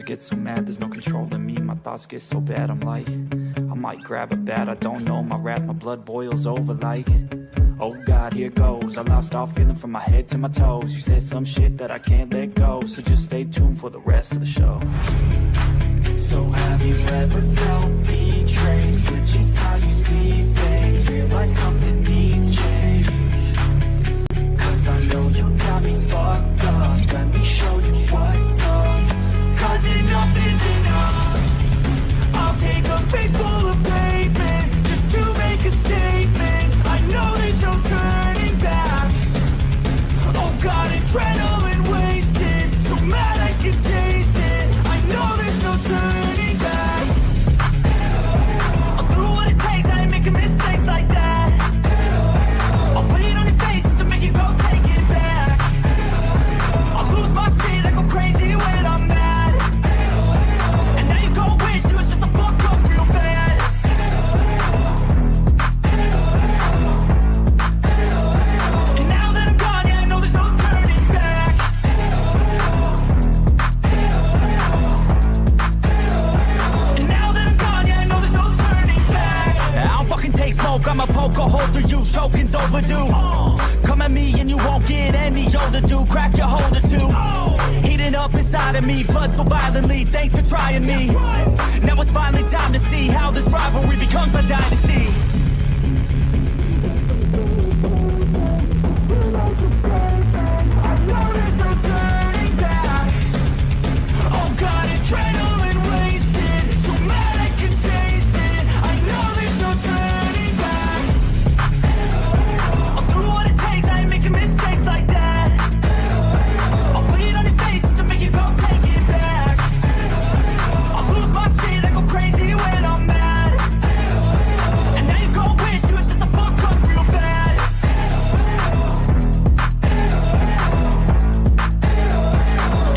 get so mad, there's no controlling me. My thoughts get so bad, I'm like, I might grab a bat, I don't know. My wrath, my blood boils over like, oh God, here goes. I lost all feeling from my head to my toes. You said some shit that I can't let go, so just stay tuned for the rest of the show. So have you ever felt betrayed? Switches how you see things, realize something needs change. Cause I know you got me fucked up, let me show you what's up. Cause enough is enough. I'll take a face full of pavement just to make a statement. I know there's no turning back. Oh God, adrenaline wasted, so mad I can taste it. I know there's no turning back. I'll do what it takes, I ain't making mistakes like that. I'll put it on your face to make you go take it back. I'll lose my shit, I go crazy when I'm mad. And now you go wish you was just the fuck up real bad. And now that I'm gone, yeah, I know there's no turning back. And now that I'm gone, yeah, I know there's no turning back. I don't fucking take smoke, I'ma poke a hole through you, choking's overdue. Come at me and you won't get any older, dude. Crack your holder too. Heating up inside of me, blood so violently. Thanks for trying me. Now it's finally time to see how this rivalry becomes a dynasty. Oh God, adrenaline wasted, so mad I can taste it. I know there's no turning back. I'll do what it takes, I ain't making mistakes like that. I'll put it on your face to make you go take it back. I'll lose my shit, I go crazy when I'm mad. And now you go wish you was just the fuck up real bad.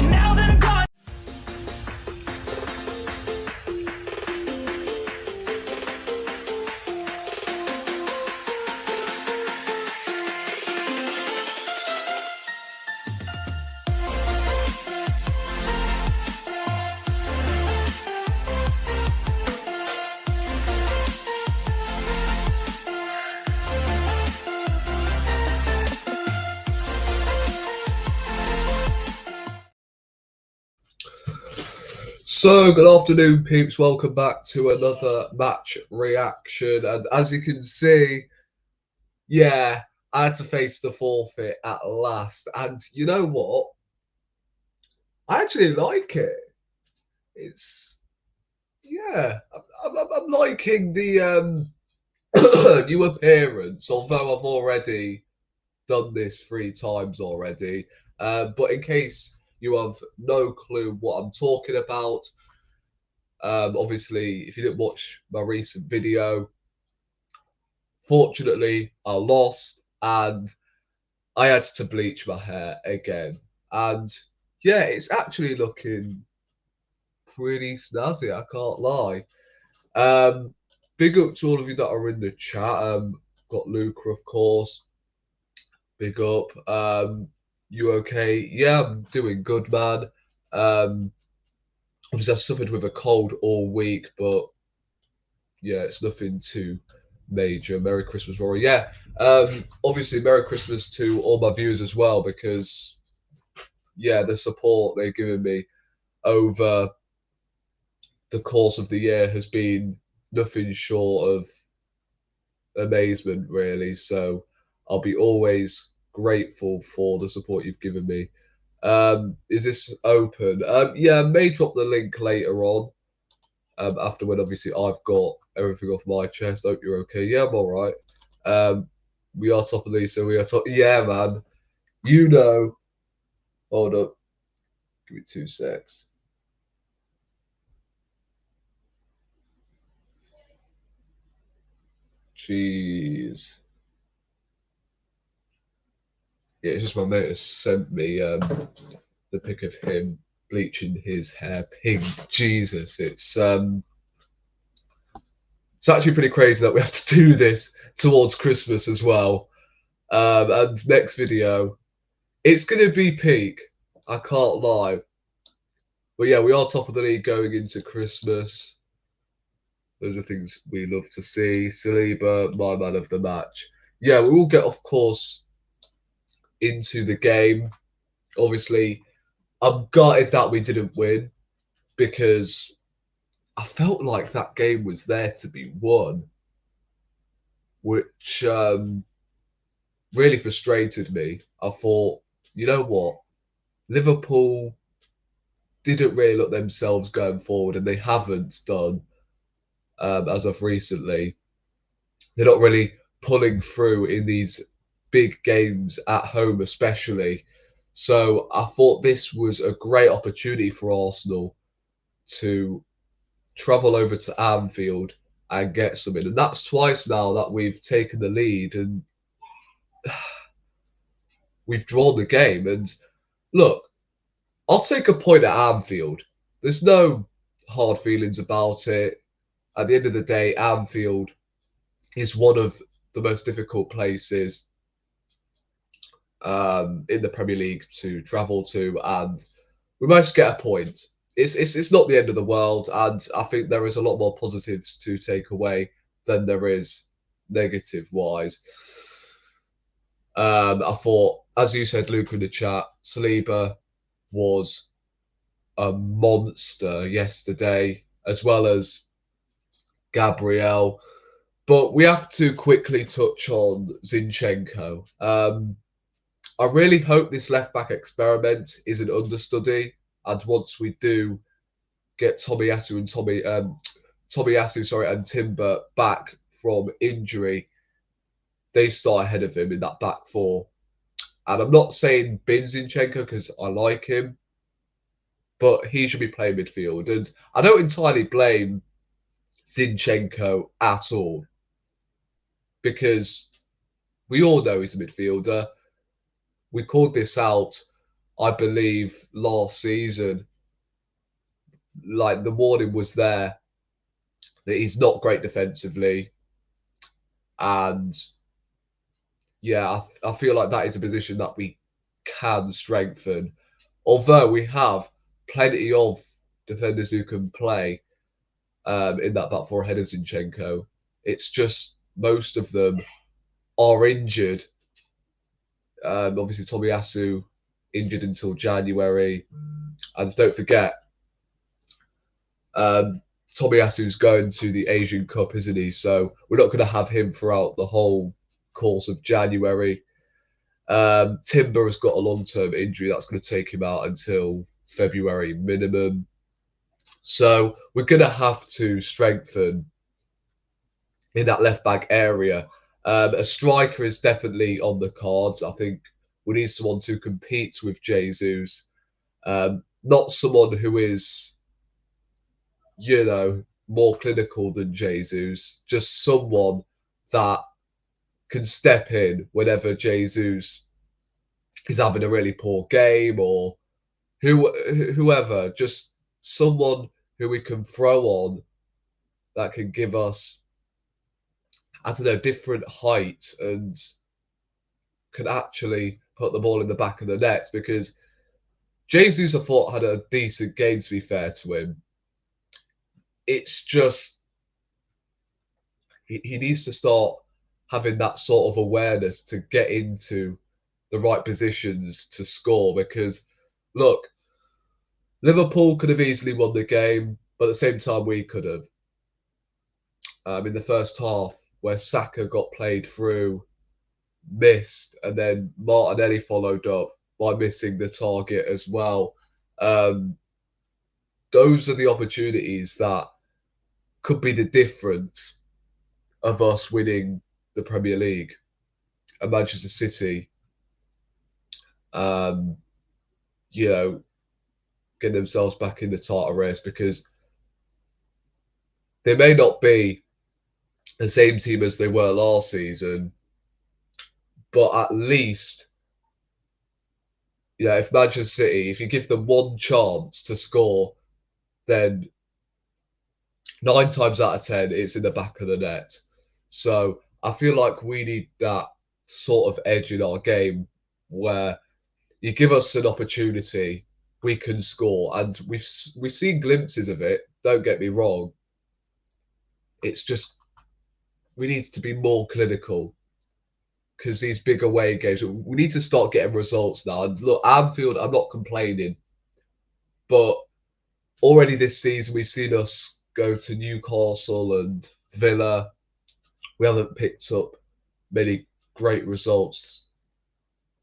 And now that I'm gone. So, good afternoon, peeps. Welcome back to another match reaction. And as you can see, yeah, I had to face the forfeit at last. And you know what? I actually like it. It's, yeah, I'm liking the new appearance, although I've already done this 3 times already. But in case you have no clue what I'm talking about, obviously, if you didn't watch my recent video, fortunately, I lost and I had to bleach my hair again. And yeah, it's actually looking pretty snazzy, I can't lie. Big up to all of you that are in the chat. Got Luca, of course. Big up. You okay? Yeah, I'm doing good, man. Obviously, I've suffered with a cold all week, but yeah, it's nothing too major. Merry Christmas, Rory. Yeah, obviously, Merry Christmas to all my viewers as well, because yeah, the support they've given me over the course of the year has been nothing short of amazement, really. So I'll be always grateful for the support you've given me. Is this open? Yeah, I may drop the link later on, after when obviously I've got everything off my chest. Hope you're okay. Yeah, I'm all right. We are top of these, so we are top. Yeah, man. You know. Hold up. Give me 2 secs. Jeez. Yeah, it's just my mate has sent me the pic of him bleaching his hair pink. Jesus, it's actually pretty crazy that we have to do this towards Christmas as well. And next video, it's gonna be peak. I can't lie. But yeah, we are top of the league going into Christmas. Those are things we love to see. Saliba, my man of the match. Yeah, we will get, of course, into the game. Obviously, I'm gutted that we didn't win because I felt like that game was there to be won, which really frustrated me. I thought, you know what? Liverpool didn't really look themselves going forward, and they haven't done as of recently. They're not really pulling through in these big games at home, especially. So I thought this was a great opportunity for Arsenal to travel over to Anfield and get something. And that's twice now that we've taken the lead and we've drawn the game. And look, I'll take a point at Anfield. There's no hard feelings about it. At the end of the day, Anfield is one of the most difficult places in the Premier League to travel to, and we must get a point. It's not the end of the world, and I think there is a lot more positives to take away than there is negative wise. I thought, as you said, Luca, in the chat, Saliba was a monster yesterday, as well as Gabriel. But we have to quickly touch on Zinchenko. I really hope this left back experiment is an understudy, and once we do get Tomiyasu and Timber back from injury, they start ahead of him in that back four. And I'm not saying bin Zinchenko because I like him, but he should be playing midfield. And I don't entirely blame Zinchenko at all, because we all know he's a midfielder. We called this out, I believe, last season. Like, the warning was there that he's not great defensively. And yeah, I feel like that is a position that we can strengthen. Although we have plenty of defenders who can play in that back four ahead of Zinchenko. It's just most of them are injured. Obviously, Tomiyasu injured until January. And don't forget, Tomiyasu's going to the Asian Cup, isn't he? So we're not going to have him throughout the whole course of January. Timber has got a long-term injury that's going to take him out until February minimum. So we're going to have to strengthen in that left-back area. A striker is definitely on the cards. I think we need someone to compete with Jesus. Not someone who is, more clinical than Jesus. Just someone that can step in whenever Jesus is having a really poor game, or whoever. Just someone who we can throw on that can give us, I don't know, different height and can actually put the ball in the back of the net, because Jesus, I thought, had a decent game, to be fair to him. It's just he needs to start having that sort of awareness to get into the right positions to score, because look, Liverpool could have easily won the game, but at the same time we could have. In the first half, where Saka got played through, missed, and then Martinelli followed up by missing the target as well. Those are the opportunities that could be the difference of us winning the Premier League. And Manchester City, getting themselves back in the title race, because they may not be the same team as they were last season, but at least, if Manchester City, if you give them one chance to score, then 9 times out of 10, it's in the back of the net. So I feel like we need that sort of edge in our game where you give us an opportunity we can score, and we've seen glimpses of it. Don't get me wrong. It's just we need to be more clinical because these big away games, we need to start getting results now. And look, Anfield, I'm not complaining, but already this season we've seen us go to Newcastle and Villa. We haven't picked up many great results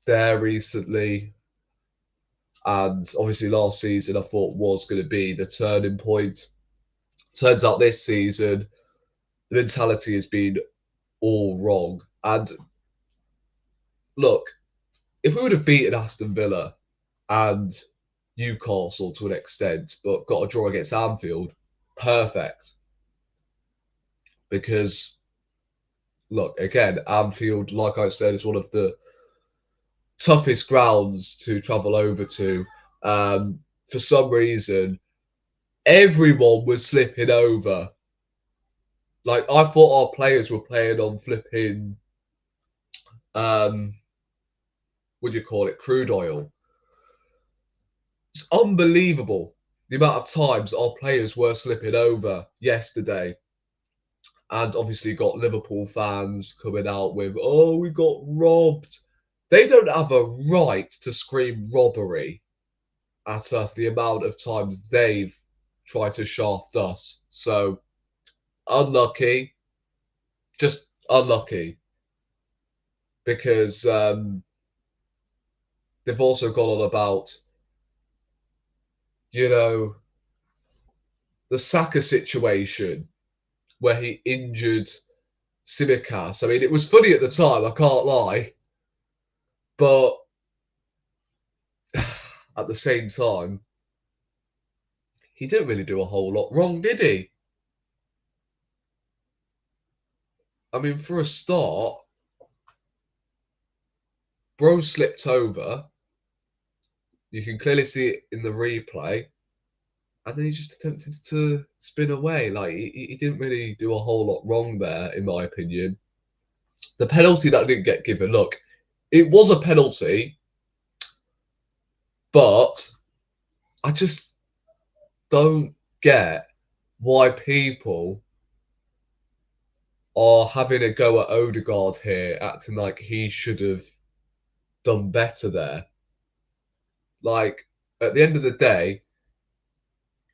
there recently. And obviously last season I thought was going to be the turning point. Turns out this season the mentality has been all wrong. And look, if we would have beaten Aston Villa and Newcastle to an extent, but got a draw against Anfield, perfect. Because, look, again, Anfield, like I said, is one of the toughest grounds to travel over to. For some reason, everyone was slipping over. Like, I thought our players were playing on flipping, what do you call it, crude oil. It's unbelievable the amount of times our players were slipping over yesterday. And obviously got Liverpool fans coming out with, oh, we got robbed. They don't have a right to scream robbery at us the amount of times they've tried to shaft us. So, unlucky. Just unlucky. Because they've also gone on about, you know, the Saka situation where he injured Tsimikas. I mean, it was funny at the time, I can't lie. But at the same time, he didn't really do a whole lot wrong, did he? I mean, for a start, bro slipped over. You can clearly see it in the replay. And then he just attempted to spin away. Like, he didn't really do a whole lot wrong there, in my opinion. The penalty that didn't get given, look, it was a penalty, but I just don't get why people are having a go at Odegaard here, acting like he should have done better there. Like, at the end of the day,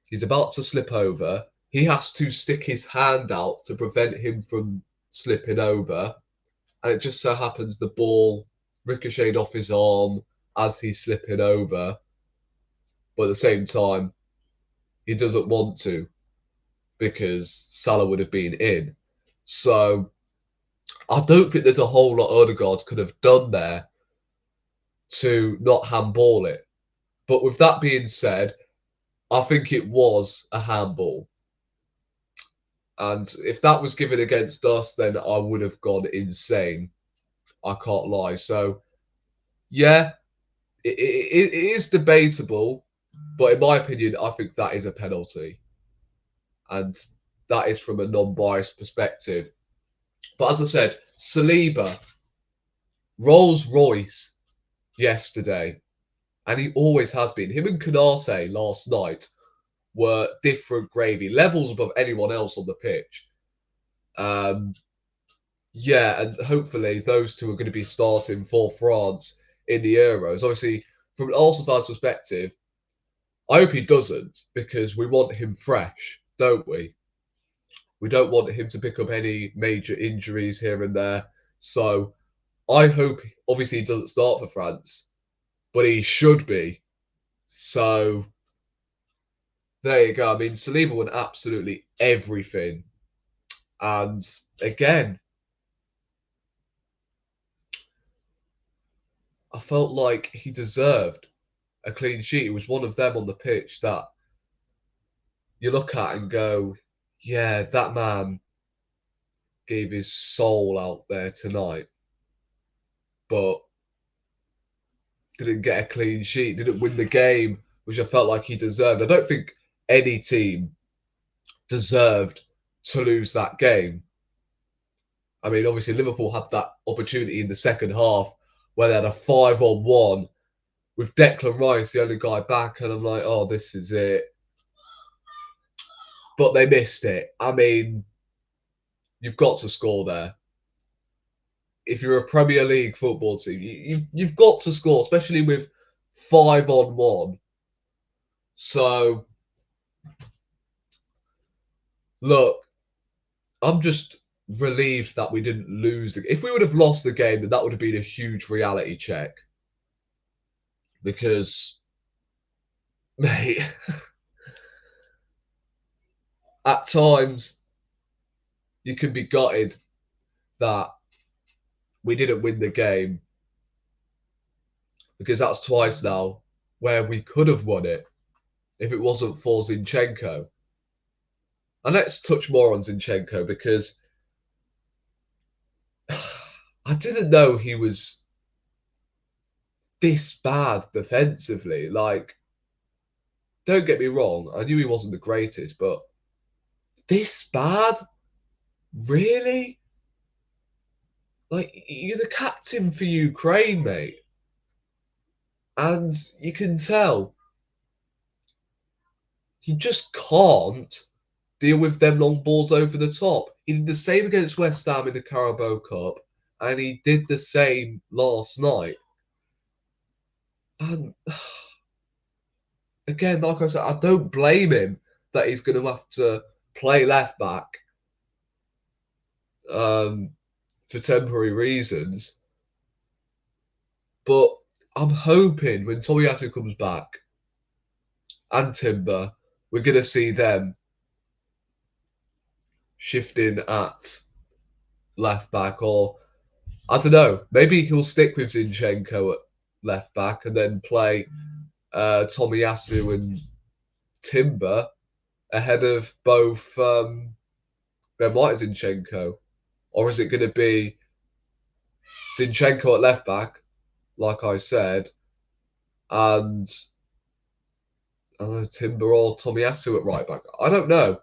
he's about to slip over. He has to stick his hand out to prevent him from slipping over. And it just so happens the ball ricocheted off his arm as he's slipping over. But at the same time, he doesn't want to because Salah would have been in. So I don't think there's a whole lot Odegaard could have done there to not handball it. But with that being said, I think it was a handball. And if that was given against us, then I would have gone insane. I can't lie. So, yeah, it is debatable. But in my opinion, I think that is a penalty. And that is from a non-biased perspective. But as I said, Saliba, Rolls Royce yesterday. And he always has been. Him and Konate last night were different gravy, levels above anyone else on the pitch. Yeah, and hopefully those two are going to be starting for France in the Euros. Obviously, from an Arsenal fan's perspective, I hope he doesn't because we want him fresh, don't we? We don't want him to pick up any major injuries here and there. So I hope, obviously, he doesn't start for France, but he should be. So there you go. I mean, Saliba won absolutely everything. And again, I felt like he deserved a clean sheet. He was one of them on the pitch that you look at and go, yeah, that man gave his soul out there tonight, but didn't get a clean sheet, didn't win the game, which I felt like he deserved. I don't think any team deserved to lose that game. I mean, obviously, Liverpool had that opportunity in the second half where they had a 5-on-1 with Declan Rice, the only guy back, and I'm like, oh, this is it. But they missed it. I mean, you've got to score there. If you're a Premier League football team, you've got to score, especially with 5-on-1. So, look, I'm just relieved that we didn't lose. If we would have lost the game, then that would have been a huge reality check. Because, mate, at times you can be gutted that we didn't win the game, because that's twice now where we could have won it if it wasn't for Zinchenko. And let's touch more on Zinchenko, because I didn't know he was this bad defensively. Like, don't get me wrong, I knew he wasn't the greatest, but this bad? Really? Like, you're the captain for Ukraine, mate. And you can tell he just can't deal with them long balls over the top. He did the same against West Ham in the Carabao Cup, and he did the same last night. And again, like I said, I don't blame him that he's going to have to play left back for temporary reasons. But I'm hoping when Tomiyasu comes back and Timber, we're going to see them shifting at left back, or I don't know, maybe he'll stick with Zinchenko at left back and then play Tomiyasu and Timber ahead of both Ben White and Zinchenko. Or is it going to be Zinchenko at left back, like I said, and Timber or Tomiyasu at right back? I don't know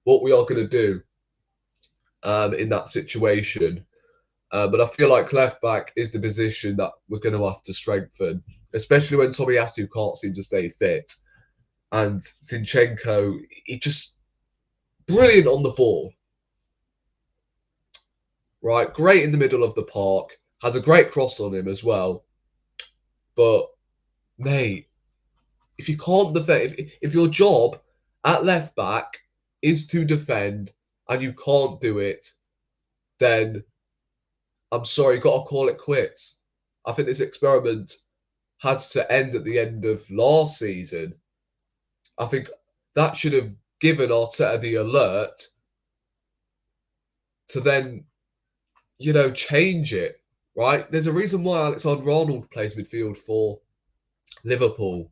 what we are going to do in that situation. But I feel like left back is the position that we're going to have to strengthen, especially when Tomiyasu can't seem to stay fit. And Zinchenko, he just brilliant on the ball. Right, great in the middle of the park, has a great cross on him as well. But, mate, if you can't defend, if your job at left back is to defend and you can't do it, then I'm sorry, you've got to call it quits. I think this experiment had to end at the end of last season. I think that should have given Arteta the alert to then, change it, right? There's a reason why Alexander-Arnold plays midfield for Liverpool,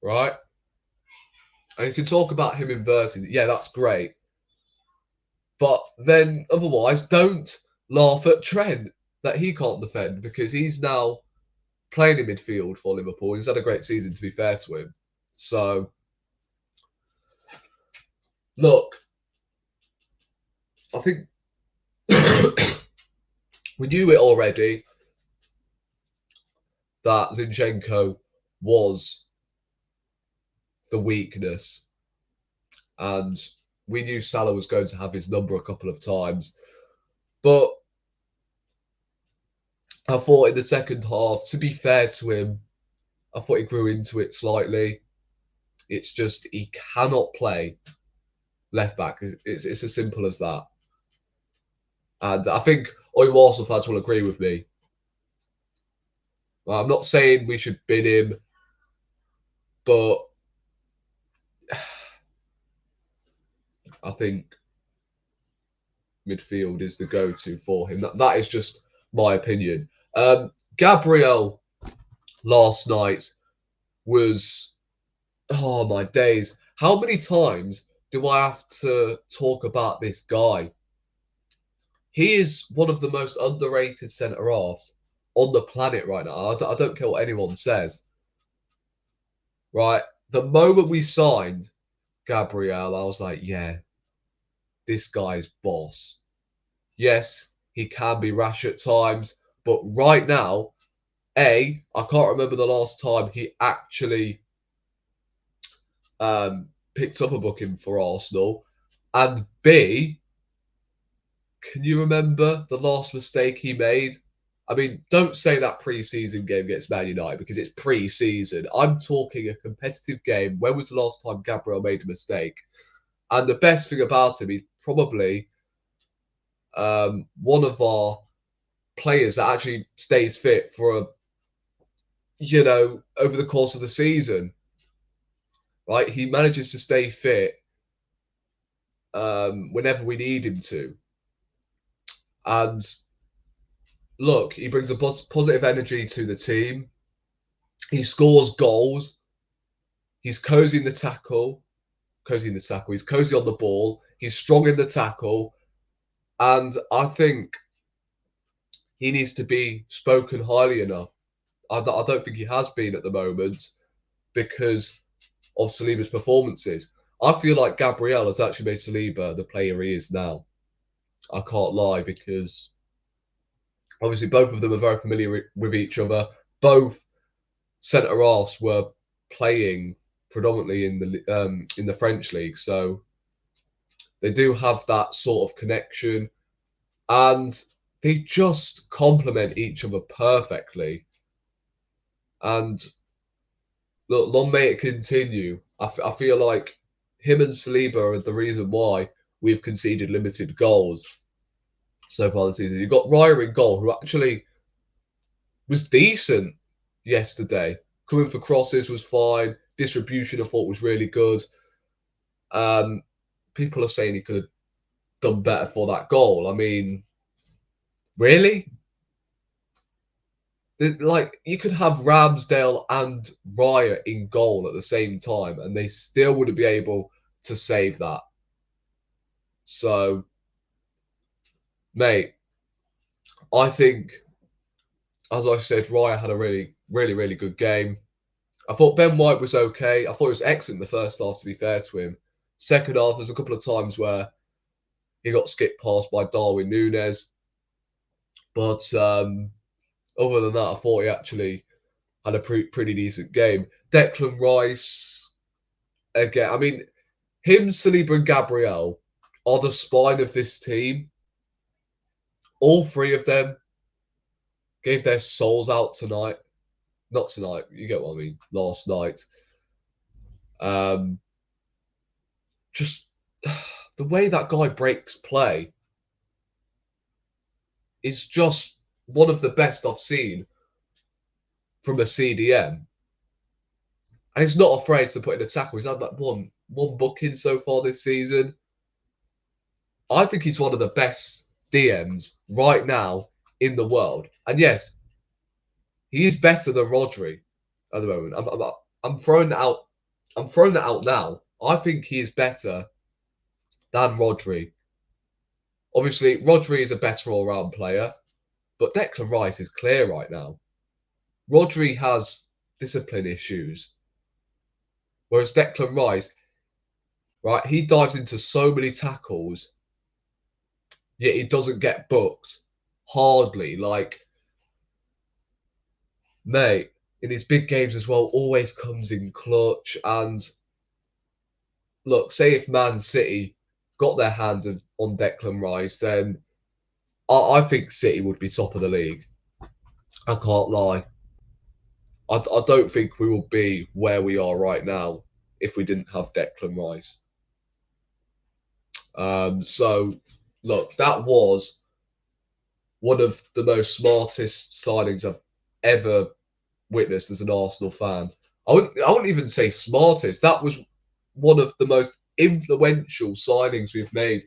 right? And you can talk about him inverting. Yeah, that's great. But then otherwise, don't laugh at Trent that he can't defend, because he's now playing in midfield for Liverpool. He's had a great season, to be fair to him. So, look, I think we knew it already that Zinchenko was the weakness. And we knew Salah was going to have his number a couple of times. But I thought in the second half, to be fair to him, I thought he grew into it slightly. It's just he cannot play left back. It's as simple as that. And I think all Arsenal fans will agree with me. Well, I'm not saying we should bin him, but I think midfield is the go-to for him. That is just my opinion. Gabriel last night was, oh my days. How many times do I have to talk about this guy? He is one of the most underrated centre-halves on the planet right now. I don't care what anyone says. Right? The moment we signed Gabriel, I was like, yeah, this guy's boss. Yes, he can be rash at times, But right now, I can't remember the last time he actually picked up a booking for Arsenal. And B, can you remember the last mistake he made? I mean, don't say that pre-season game against Man United because it's pre-season. I'm talking a competitive game. When was the last time Gabriel made a mistake? And the best thing about him, he's probably one of our players that actually stays fit for over the course of the season. Right? He manages to stay fit whenever we need him to. And look, he brings a positive energy to the team. He scores goals. He's cozy in the tackle. He's cozy on the ball. He's strong in the tackle. And I think he needs to be spoken highly enough. I don't think he has been at the moment because of Saliba's performances. I feel like Gabriel has actually made Saliba the player he is now. I can't lie, because obviously both of them are very familiar with each other. Both centre halves were playing predominantly in the French league, so they do have that sort of connection, and they just complement each other perfectly. And look, long may it continue. I feel like him and Saliba are the reason why we've conceded limited goals so far this season. You've got Raya in goal, who actually was decent yesterday. Coming for crosses was fine. Distribution I thought was really good. People are saying he could have done better for that goal. I mean, really? Like, you could have Ramsdale and Raya in goal at the same time, and they still wouldn't be able to save that. So, mate, I think, as I said, Raya had a really, really, really good game. I thought Ben White was okay. I thought he was excellent in the first half, to be fair to him. Second half, there's a couple of times where he got skipped past by Darwin Núñez. But other than that, I thought he actually had a pretty decent game. Declan Rice, again, I mean, him, Saliba and Gabriel are the spine of this team. All three of them gave their souls out tonight. Not tonight, you get what I mean, last night. Just the way that guy breaks play is just one of the best I've seen from a CDM. And he's not afraid to put in a tackle. He's had that one booking so far this season. I think he's one of the best DMs right now in the world. And yes, he is better than Rodri at the moment. I'm throwing that out. I'm throwing that out now. I think he is better than Rodri. Obviously, Rodri is a better all-round player, but Declan Rice is clear right now. Rodri has discipline issues, whereas Declan Rice, right, he dives into so many tackles, yet he doesn't get booked. Hardly. Like, mate, in these big games as well, always comes in clutch. And look, say if Man City got their hands on Declan Rice, then I think City would be top of the league. I can't lie. I don't think we will be where we are right now if we didn't have Declan Rice. So, look, that was one of the most smartest signings I've ever witnessed as an Arsenal fan. I wouldn't even say smartest. That was one of the most influential signings we've made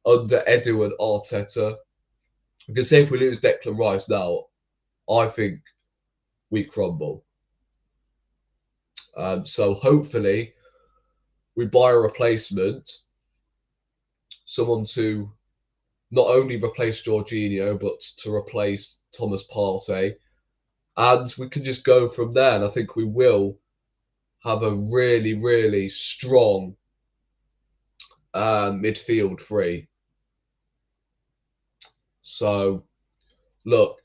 under Edu and Arteta. Because say if we lose Declan Rice now, I think we crumble. So hopefully we buy a replacement, someone to not only replace Jorginho, but to replace Thomas Partey. And we can just go from there. And I think we will have a really, really strong midfield three. So, look,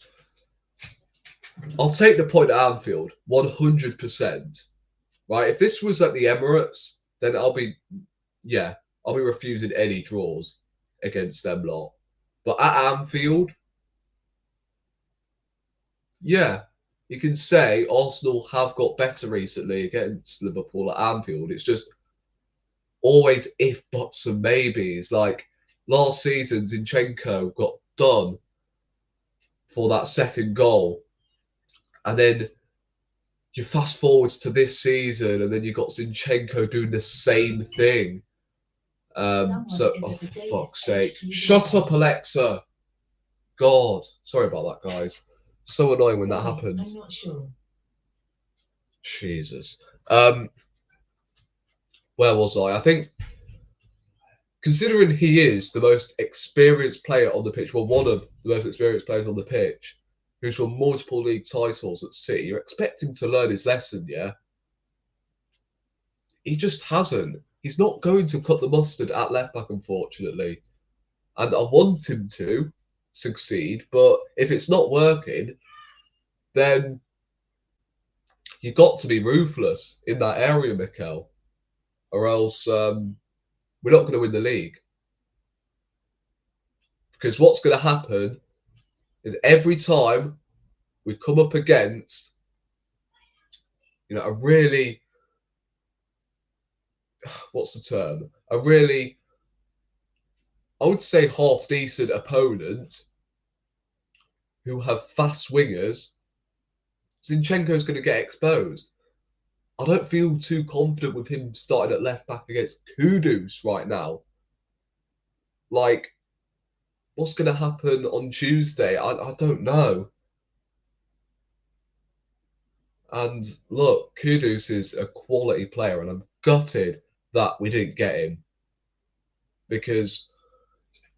I'll take the point at Anfield, 100%. Right? If this was at the Emirates, then I'll be refusing any draws against them lot. But at Anfield, yeah, you can say Arsenal have got better recently against Liverpool at Anfield. It's just always if, buts, and maybes. Like last season, Zinchenko got done for that second goal. And then you fast forwards to this season, and then you got Zinchenko doing the same thing. For fuck's sake. Shut up, Alexa. God. Sorry about that, guys. So annoying when that happens. I'm not sure. Jesus. Where was I? I think, considering he is the most experienced player on the pitch, well, one of the most experienced players on the pitch, who's won multiple league titles at City, you're expecting to learn his lesson, yeah? He just hasn't. He's not going to cut the mustard at left back, unfortunately. And I want him to succeed, but if it's not working, then you've got to be ruthless in that area, Mikel, or else we're not going to win the league. Because what's going to happen is every time we come up against, a really, what's the term? A really, I would say, half-decent opponent who have fast wingers, Zinchenko's going to get exposed. I don't feel too confident with him starting at left back against Kudus right now. Like, what's going to happen on Tuesday? I don't know. And look, Kudus is a quality player, and I'm gutted that we didn't get him, because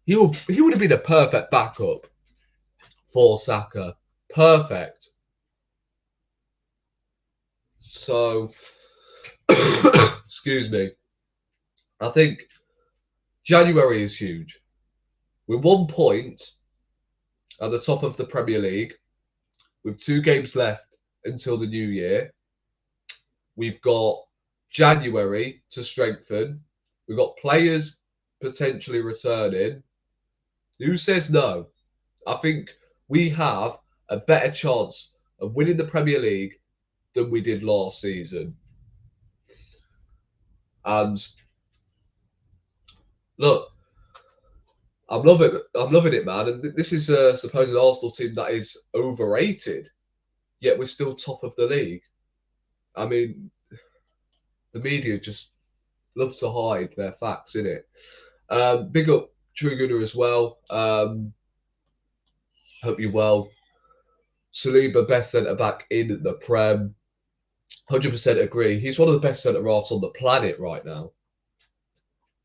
he would have been a perfect backup for Saka. Perfect. So, excuse me. I think January is huge. We're 1 point at the top of the Premier League with 2 games left until the new year. We've got January to strengthen. We've got players potentially returning. Who says no? I think we have a better chance of winning the Premier League than we did last season. And look, I'm loving it, man. And this is a supposed Arsenal team that is overrated, yet we're still top of the league. I mean, the media just love to hide their facts, innit? Big up True Gunner as well. Hope you're well. Saliba, best centre back in the Prem. 100% agree. He's one of the best centre halves on the planet right now.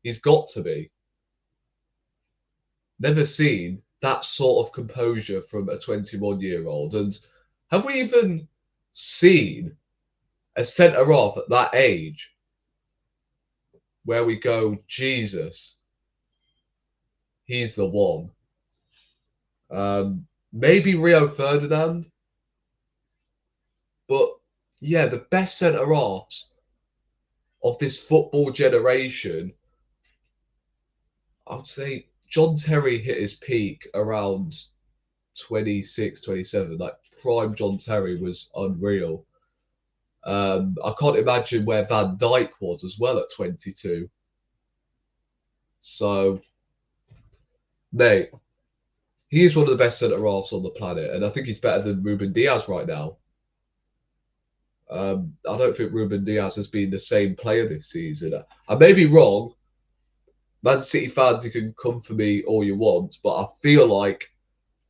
He's got to be. Never seen that sort of composure from a 21-year-old. And have we even seen a centre half at that age where we go, Jesus, he's the one? Maybe Rio Ferdinand. But yeah, the best centre halves of this football generation, I'd say John Terry hit his peak around 26, 27. Like prime John Terry was unreal. I can't imagine where Van Dijk was as well at 22. So, mate, he is one of the best centre halves on the planet, and I think he's better than Ruben Diaz right now. I don't think Ruben Diaz has been the same player this season. I may be wrong. Man City fans, you can come for me all you want, but I feel like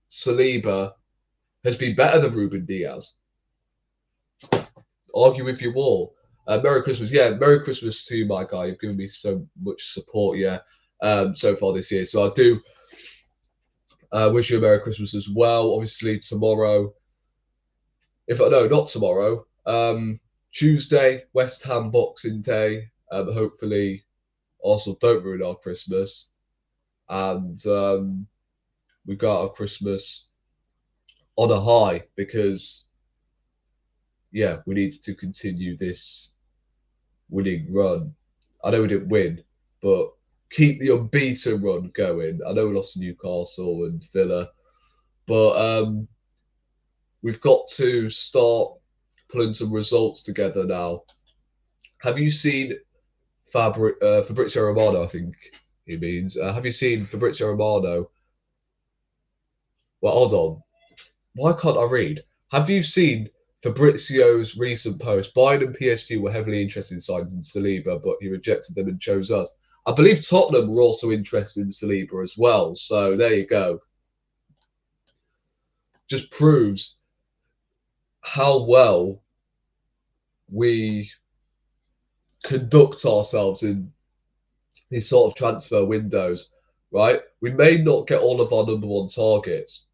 Saliba has been better than Ruben Diaz. Argue with you all. Merry Christmas. Yeah, Merry Christmas to you, my guy. You've given me so much support, so far this year. So I do wish you a Merry Christmas as well. Obviously, tomorrow, not tomorrow, Tuesday, West Ham Boxing Day. Hopefully, Arsenal don't ruin our Christmas. And we got our Christmas on a high, because yeah, we need to continue this winning run. I know we didn't win, but keep the unbeaten run going. I know we lost to Newcastle and Villa, but we've got to start pulling some results together now. Have you seen Fabrizio Romano? I think he means. Have you seen Fabrizio Romano? Well, hold on. Why can't I read? Have you seen Fabrizio's recent post? Bayern and PSG were heavily interested in signing Saliba, but he rejected them and chose us. I believe Tottenham were also interested in Saliba as well. So there you go. Just proves how well we conduct ourselves in these sort of transfer windows, right? We may not get all of our number one targets,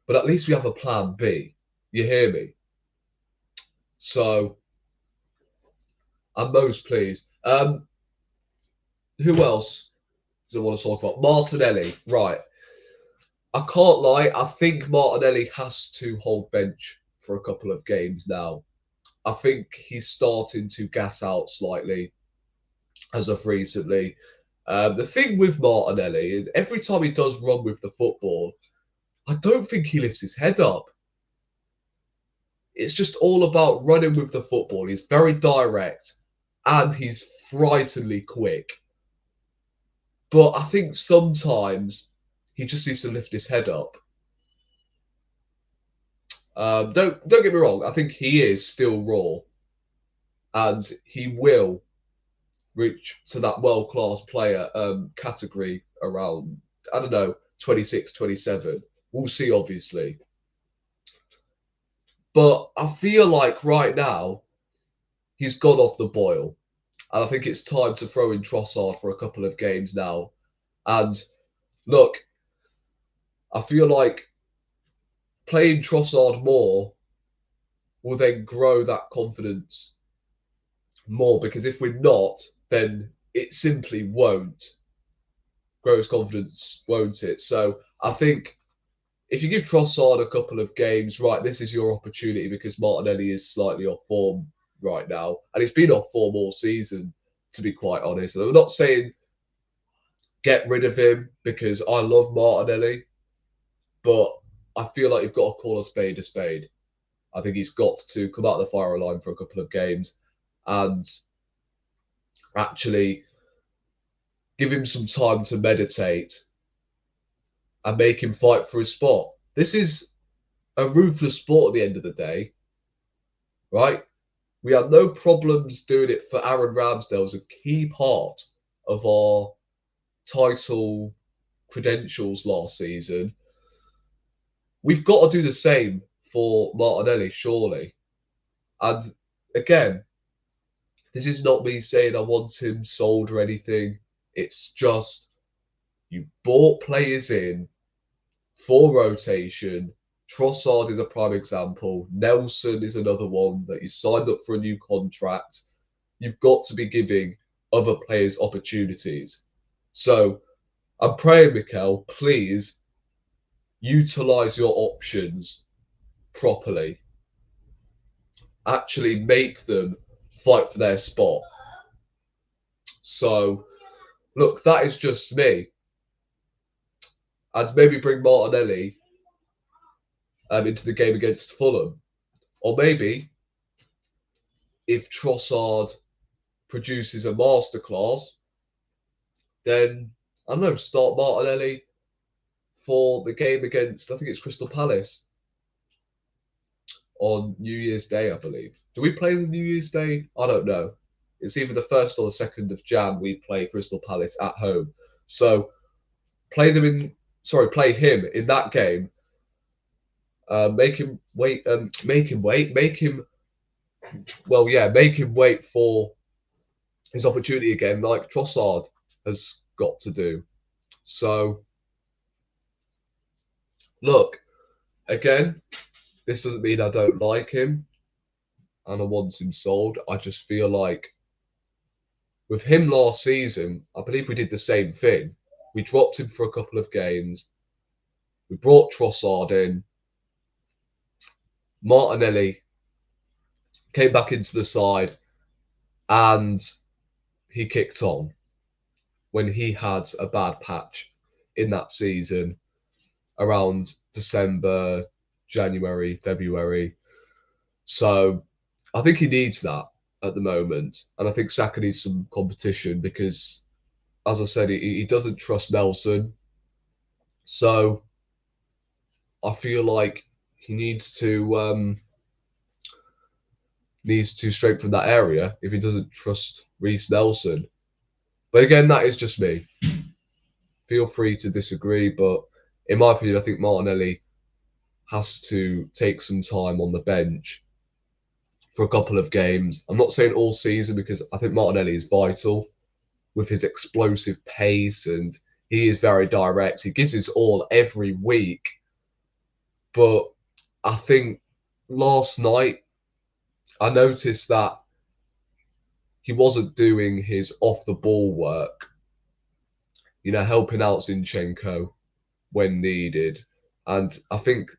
but at least we have a plan B. You hear me? So I'm most pleased. Who else do I want to talk about? Martinelli, right. I can't lie, I think Martinelli has to hold bench for a couple of games now. I think he's starting to gas out slightly as of recently. The thing with Martinelli is every time he does run with the football, I don't think he lifts his head up. It's just all about running with the football. He's very direct and he's frighteningly quick. But I think sometimes he just needs to lift his head up. Don't get me wrong. I think he is still raw, and he will reach to that world-class player category around, I don't know, 26, 27. We'll see, obviously. But I feel like right now he's gone off the boil, and I think it's time to throw in Trossard for a couple of games now. And look, I feel like playing Trossard more will then grow that confidence more, because if we're not, then it simply won't grow his confidence, won't it? So I think if you give Trossard a couple of games, right, this is your opportunity, because Martinelli is slightly off form right now, and he's been off form all season, to be quite honest. And I'm not saying get rid of him, because I love Martinelli, but I feel like you've got to call a spade a spade. I think he's got to come out of the firing line for a couple of games and actually give him some time to meditate and make him fight for his spot. This is a ruthless sport at the end of the day, right? We had no problems doing it for Aaron Ramsdale as a key part of our title credentials last season. We've got to do the same for Martinelli, surely. And again, this is not me saying I want him sold or anything. It's just you bought players in for rotation. Trossard is a prime example. Nelson is another one that you signed up for a new contract. You've got to be giving other players opportunities. So I'm praying, Mikel, please utilise your options properly. Actually make them fight for their spot. So, look, that is just me. And maybe bring Martinelli into the game against Fulham. Or maybe, if Trossard produces a masterclass, then, I don't know, start Martinelli for the game against, I think it's Crystal Palace, on New Year's Day, I believe. Do we play the New Year's Day? I don't know. It's either the 1st or the 2nd of Jan we play Crystal Palace at home. So play him in that game. Make him wait for his opportunity again, like Trossard has got to do. So look, again, this doesn't mean I don't like him and I want him sold. I just feel like with him last season, I believe we did the same thing. We dropped him for a couple of games. We brought Trossard in. Martinelli came back into the side, and he kicked on when he had a bad patch in that season around December, January, February. So I think he needs that at the moment. And I think Saka needs some competition because, as I said, he doesn't trust Nelson. So I feel like he needs to strengthen that area if he doesn't trust Reece Nelson. But again, that is just me. Feel free to disagree, but in my opinion, I think Martinelli has to take some time on the bench for a couple of games. I'm not saying all season because I think Martinelli is vital with his explosive pace and he is very direct. He gives his all every week. But I think last night I noticed that he wasn't doing his off the ball work, helping out Zinchenko when needed. And I think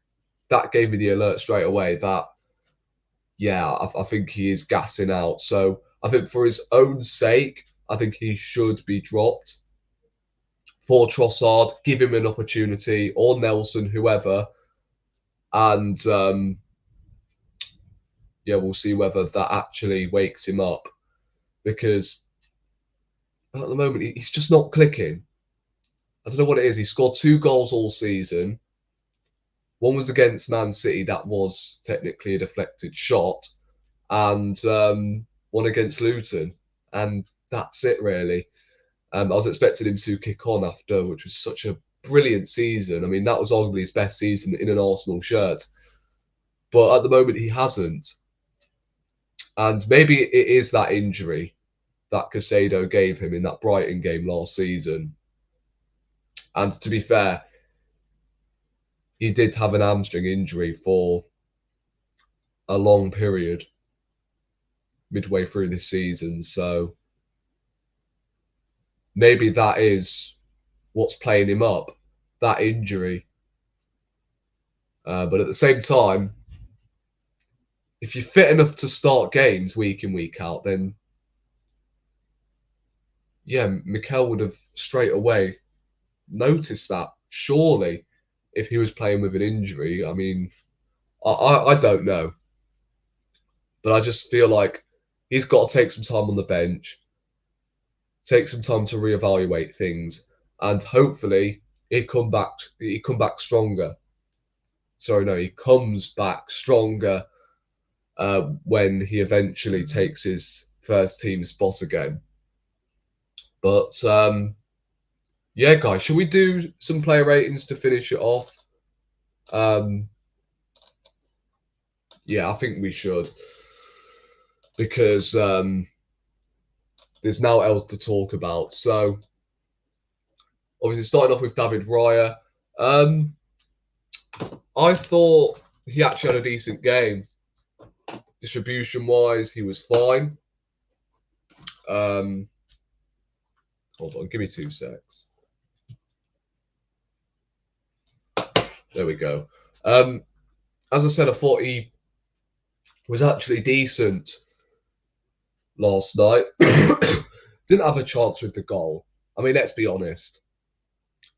that gave me the alert straight away that, I think he is gassing out. So I think for his own sake, I think he should be dropped. For Trossard, give him an opportunity, or Nelson, whoever. And we'll see whether that actually wakes him up. Because at the moment, he's just not clicking. I don't know what it is. He scored 2 goals all season. One was against Man City. That was technically a deflected shot. And one against Luton. And that's it, really. I was expecting him to kick on after, which was such a brilliant season. I mean, that was arguably his best season in an Arsenal shirt. But at the moment, he hasn't. And maybe it is that injury that Caicedo gave him in that Brighton game last season. And to be fair, he did have an hamstring injury for a long period midway through this season. So maybe that is what's playing him up, that injury. But at the same time, if you're fit enough to start games week in, week out, then Mikel would have straight away noticed that, surely, if he was playing with an injury. I mean, I don't know. But I just feel like he's got to take some time on the bench, take some time to reevaluate things, and hopefully he comes back stronger. Sorry, no, he comes back stronger when he eventually takes his first team spot again. But guys, should we do some player ratings to finish it off? I think we should, because there's now else to talk about. So obviously starting off with David Raya, I thought he actually had a decent game. Distribution wise, he was fine. Hold on, give me 2 secs. There we go. As I said, I thought he was actually decent last night. Didn't have a chance with the goal. I mean, let's be honest.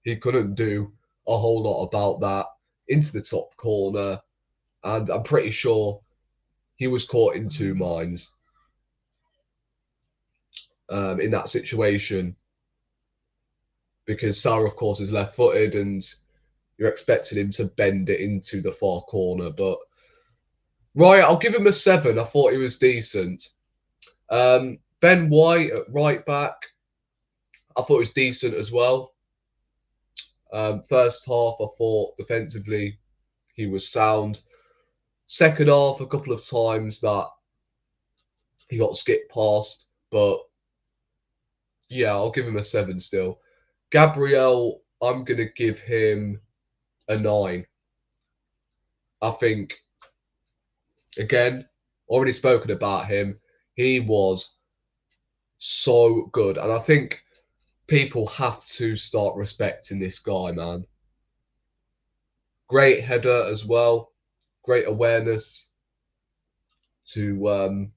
He couldn't do a whole lot about that into the top corner. And I'm pretty sure he was caught in 2 minds in that situation. Because Salah, of course, is left-footed and you're expecting him to bend it into the far corner. But Raya, I'll give him a 7. I thought he was decent. Ben White at right back, I thought he was decent as well. First half, I thought defensively he was sound. Second half, a couple of times that he got skipped past. But I'll give him a 7 still. Gabriel, I'm going to give him a 9. I think, again, already spoken about him. He was so good. And I think people have to start respecting this guy, man. Great header as well. Great awareness. to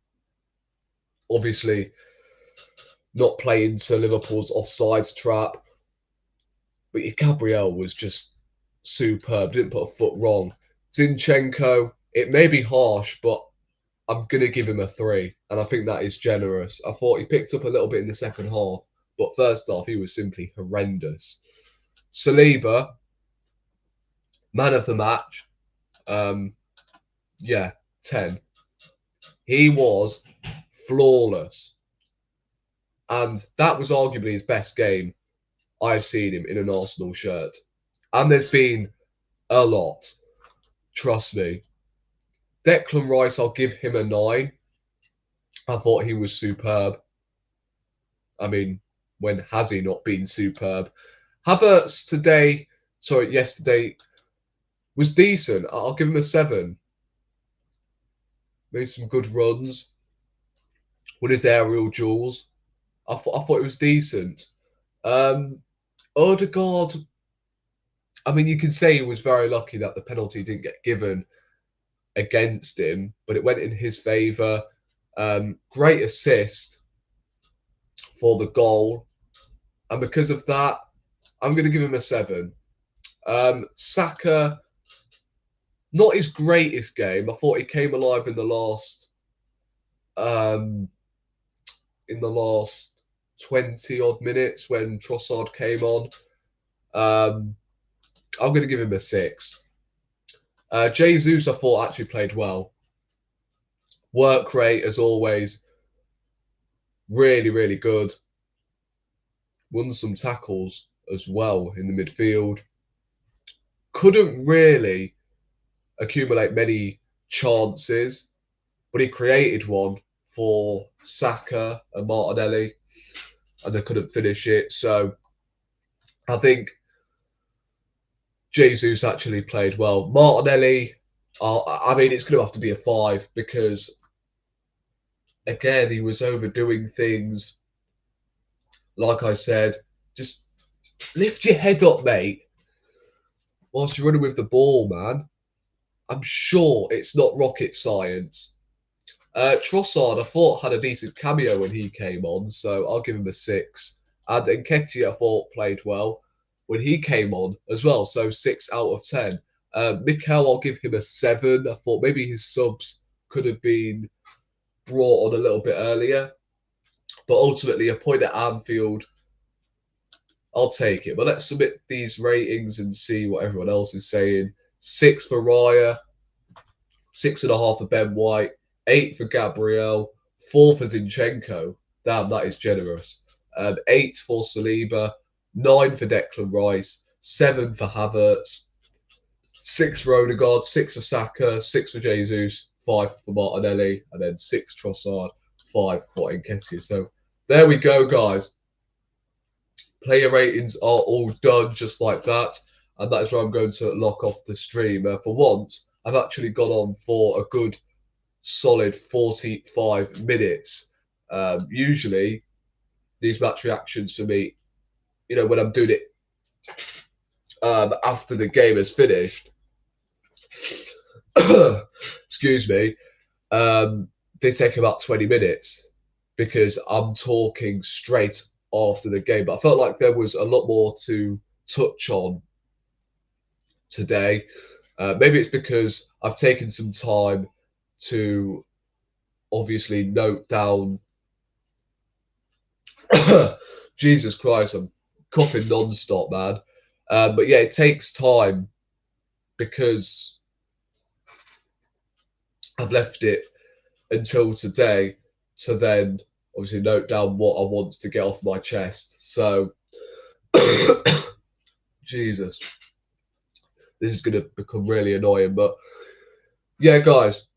obviously not play into Liverpool's offsides trap. But Gabriel was just superb. Didn't put a foot wrong. Zinchenko, it may be harsh, but I'm going to give him a 3. And I think that is generous. I thought he picked up a little bit in the second half. But first half, he was simply horrendous. Saliba, man of the match. Yeah, 10. He was flawless. And that was arguably his best game I've seen him in an Arsenal shirt. And there's been a lot. Trust me. Declan Rice, I'll give him a 9. I thought he was superb. I mean, when has he not been superb? Havertz yesterday was decent. I'll give him a 7. Made some good runs. With his aerial duels. I thought it was decent. Odegaard, I mean, you can say he was very lucky that the penalty didn't get given against him, but it went in his favour. Great assist for the goal. And because of that, I'm going to give him a 7. Saka, not his greatest game. I thought he came alive in the last 20 odd minutes when Trossard came on. I'm going to give him a 6. Jesus, I thought actually played well. Work rate, as always, really, really good. Won some tackles as well in the midfield. Couldn't really accumulate many chances, but he created one for Saka and Martinelli, and they couldn't finish it. So I think Jesus actually played well. Martinelli, I mean, it's going to have to be a 5 because, again, he was overdoing things. Like I said, just lift your head up, mate, whilst you're running with the ball, man. I'm sure it's not rocket science. Trossard, I thought, had a decent cameo when he came on, so I'll give him a 6. And Nketiah, I thought, played well when he came on as well, so 6 out of 10. Mikel, I'll give him a 7. I thought maybe his subs could have been brought on a little bit earlier. But ultimately, a point at Anfield, I'll take it. But let's submit these ratings and see what everyone else is saying. 6 for Raya, 6.5 for Ben White, 8 for Gabriel, 4 for Zinchenko. Damn, that is generous. 8 for Saliba, 9 for Declan Rice, 7 for Havertz, 6 for Odegaard, 6 for Saka, 6 for Jesus, 5 for Martinelli, and then 6 Trossard, 5 for Nketiah. So there we go, guys. Player ratings are all done just like that. And that is where I'm going to lock off the stream. For once, I've actually gone on for a good solid 45 minutes. Usually, these match reactions for me, you know, when I'm doing it after the game is finished, excuse me, they take about 20 minutes because I'm talking straight after the game. But I felt like there was a lot more to touch on today. Maybe it's because I've taken some time to obviously note down. Jesus Christ, I'm coughing non-stop, man. But yeah, it takes time because I've left it until today to then obviously note down what I want to get off my chest. So, Jesus, this is going to become really annoying. But yeah, guys,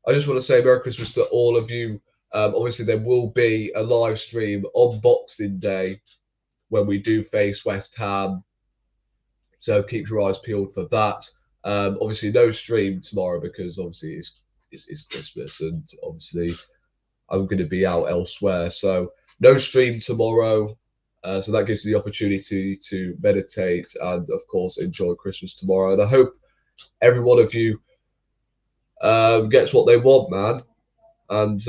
I just want to say Merry Christmas to all of you. Obviously, there will be a live stream on Boxing Day when we do face West Ham. So keep your eyes peeled for that. Obviously, no stream tomorrow because obviously it's Christmas and obviously I'm going to be out elsewhere. So no stream tomorrow. So that gives me the opportunity to meditate and, of course, enjoy Christmas tomorrow. And I hope every one of you gets what they want, man. and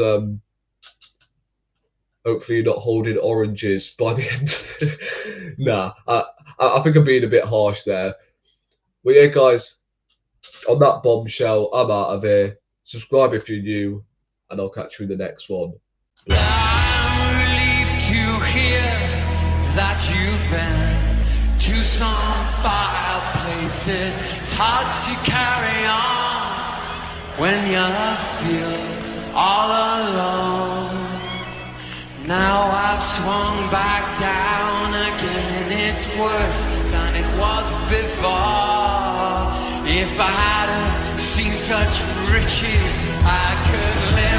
hopefully you're not holding oranges by the end of the... Nah, I think I'm being a bit harsh there. Well, yeah, guys, on that bombshell, I'm out of here. Subscribe if you're new, and I'll catch you in the next one. I'm relieved to hear that you've been to some fireplaces. It's hard to carry on when you feel all alone. Now I've swung back down again. It's worse than it was before. If I hadn't seen such riches, I could live